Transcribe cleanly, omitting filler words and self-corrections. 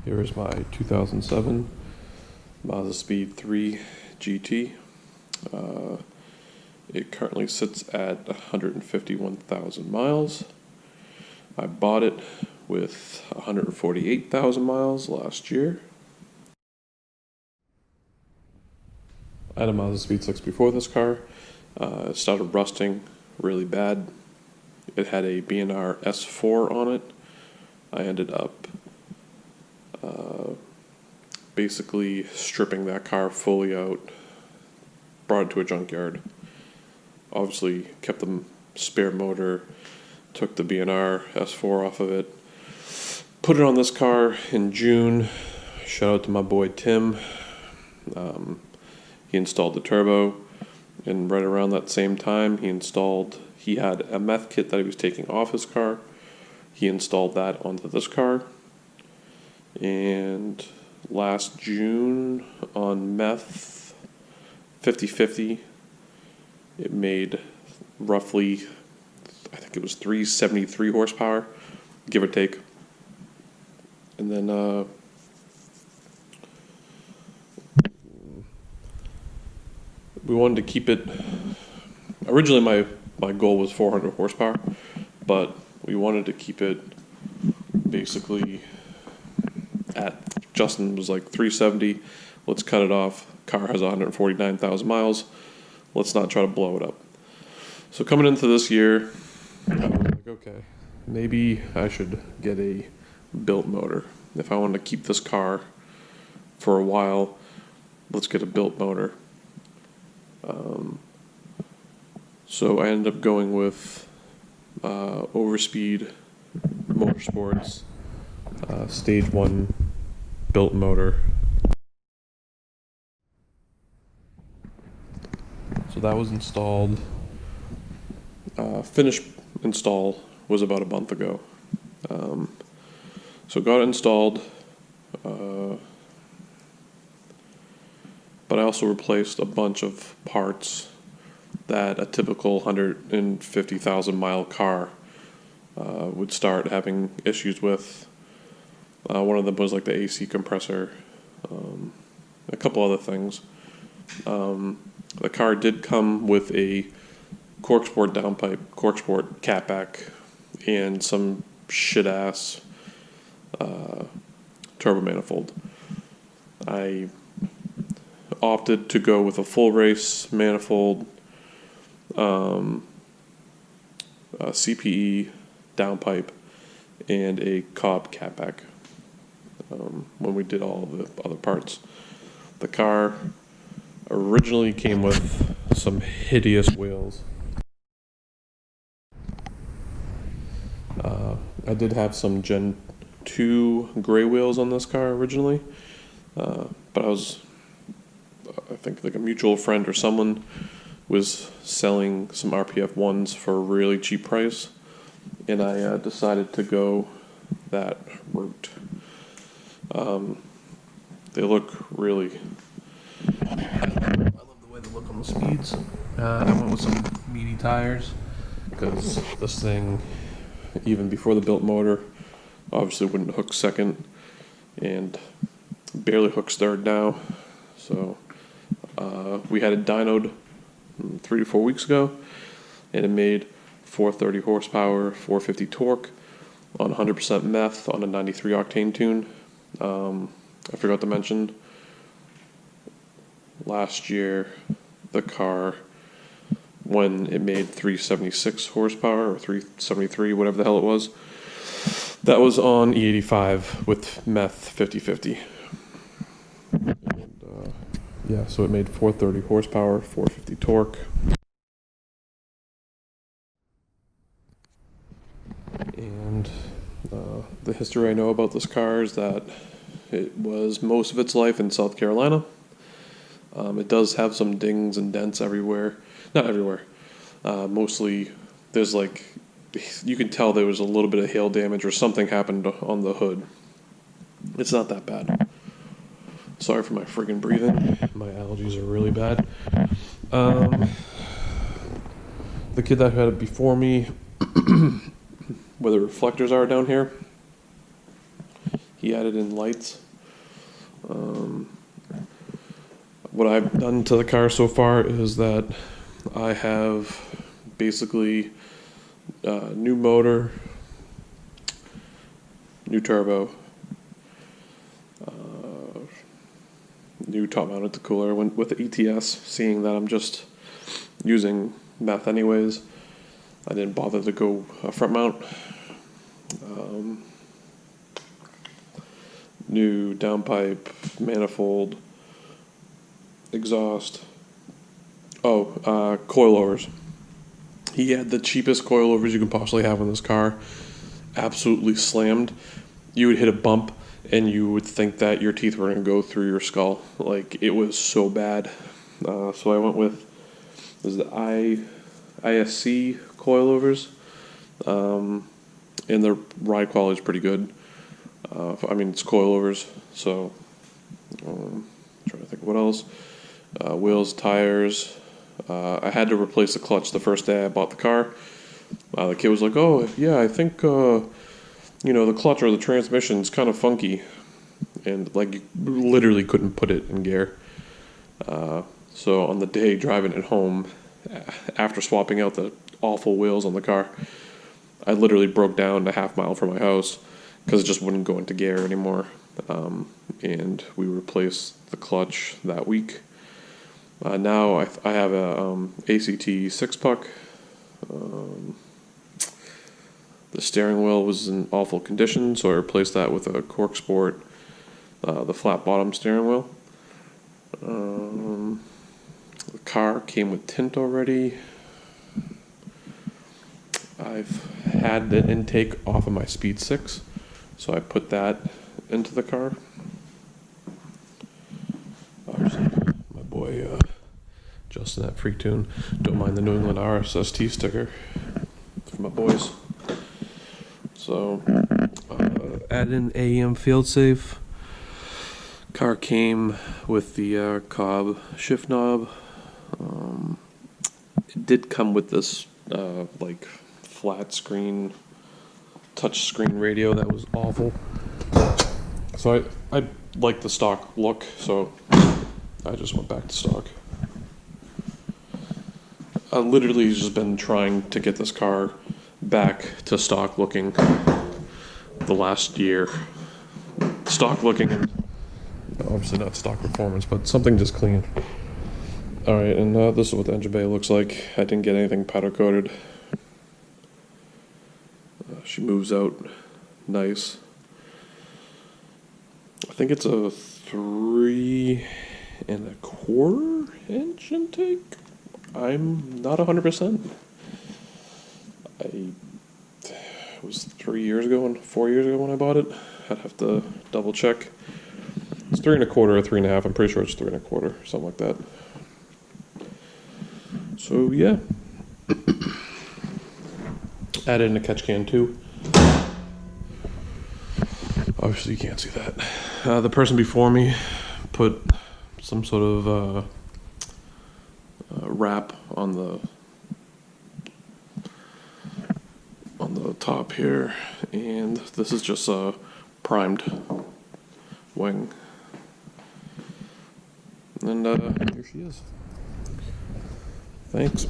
Here is my 2007 Mazdaspeed 3 GT. It currently sits at 151,000 miles. I bought it with 148,000 miles last year. I had a Mazdaspeed 6 before this car. It started rusting really bad. It had a BNRS4 on it. I ended up basically stripping that car fully out, brought it to a junkyard. Obviously kept the spare motor, took the BNRS4 off of it, put it on this car in June. Shout out to my boy Tim. He installed the turbo, and right around that same time he had a meth kit that he was taking off his car. He installed that onto this car, and last June on meth 50/50, it made roughly, I think it was 373 horsepower, give or take. And then we wanted to keep it. Originally my goal was 400 horsepower, but we wanted to keep it basically at, Justin was like 370, let's cut it off. Car has 149,000 miles. Let's not try to blow it up. So coming into this year, I was like, okay, maybe I should get a built motor. If I want to keep this car for a while, let's get a built motor. So I ended up going with Overspeed Motorsports Stage 1 built motor. So that was installed. Finished install was about a month ago. So got it installed, but I also replaced a bunch of parts that a typical 150,000 mile car would start having issues with. One of them was like the AC compressor, a couple other things. The car did come with a corksport downpipe, corksport catback, and some shit-ass turbo manifold. I opted to go with a full race manifold, a CPE downpipe, and a Cobb catback when we did all the other parts. The car originally came with some hideous wheels. I did have some Gen 2 gray wheels on this car originally, but I think like a mutual friend or someone was selling some RPF 1s for a really cheap price, and I decided to go that route. They look really, I love the way they look on the Speeds. I went with some meaty tires because this thing, even before the built motor, obviously wouldn't hook second and barely hooks third now. So we had it dynoed 3 to 4 weeks ago, and it made 430 horsepower, 450 torque on 100% meth on a 93 octane tune. I forgot to mention, last year the car, when it made 376 horsepower or 373, whatever the hell it was, that was on E85 with meth 50/50. And, yeah, so it made 430 horsepower, 450 torque. And the history I know about this car is that it was most of its life in South Carolina. It does have some dings and dents everywhere. Not everywhere. Mostly there's like, you can tell there was a little bit of hail damage or something happened on the hood. It's not that bad. Sorry for my friggin' breathing. My allergies are really bad. The kid that had it before me, where the reflectors are down here, he added in lights. What I've done to the car so far is that I have basically new motor, new turbo, new top mounted cooler. Went with the ETS, seeing that I'm just using meth anyways. I didn't bother to go front mount. New downpipe, manifold, exhaust. Coilovers. He had the cheapest coilovers you can possibly have in this car. Absolutely slammed. You would hit a bump and you would think that your teeth were going to go through your skull. Like, it was so bad. So I went with the ISC coilovers. And the ride quality is pretty good. It's coilovers, so trying to think of what else. Wheels, tires. I had to replace the clutch the first day I bought the car. The kid was like, "Oh, yeah, I think the clutch or the transmission's kind of funky," and like you literally couldn't put it in gear. So on the day driving it home, after swapping out the awful wheels on the car, I literally broke down a half mile from my house because it just wouldn't go into gear anymore. And we replaced the clutch that week. Now I have a ACT 6-puck. The steering wheel was in awful condition, so I replaced that with a Cork Sport, the flat bottom steering wheel. The car came with tint already. I've had the intake off of my Speed 6, so I put that into the car. Obviously, my boy Justin at Freak Tune, don't mind the New England RSST sticker for my boys. So, add in AEM field safe. Car came with the Cobb shift knob. It did come with this flat screen, touch screen radio that was awful. So I like the stock look, so I just went back to stock. I literally just been trying to get this car back to stock looking the last year. Stock looking, obviously not stock performance, but something just clean. Alright, and this is what the engine bay looks like. I didn't get anything powder coated. She moves out nice. I think it's a 3.25 inch intake. I'm not 100%. It was 4 years ago when I bought it. I'd have to double check. It's 3.25 or 3.5. I'm pretty sure it's 3.25, something like that. So yeah. Added in a catch can too. Obviously you can't see that. The person before me put some sort of wrap on the top here, and this is just a primed wing. And here she is. Thanks.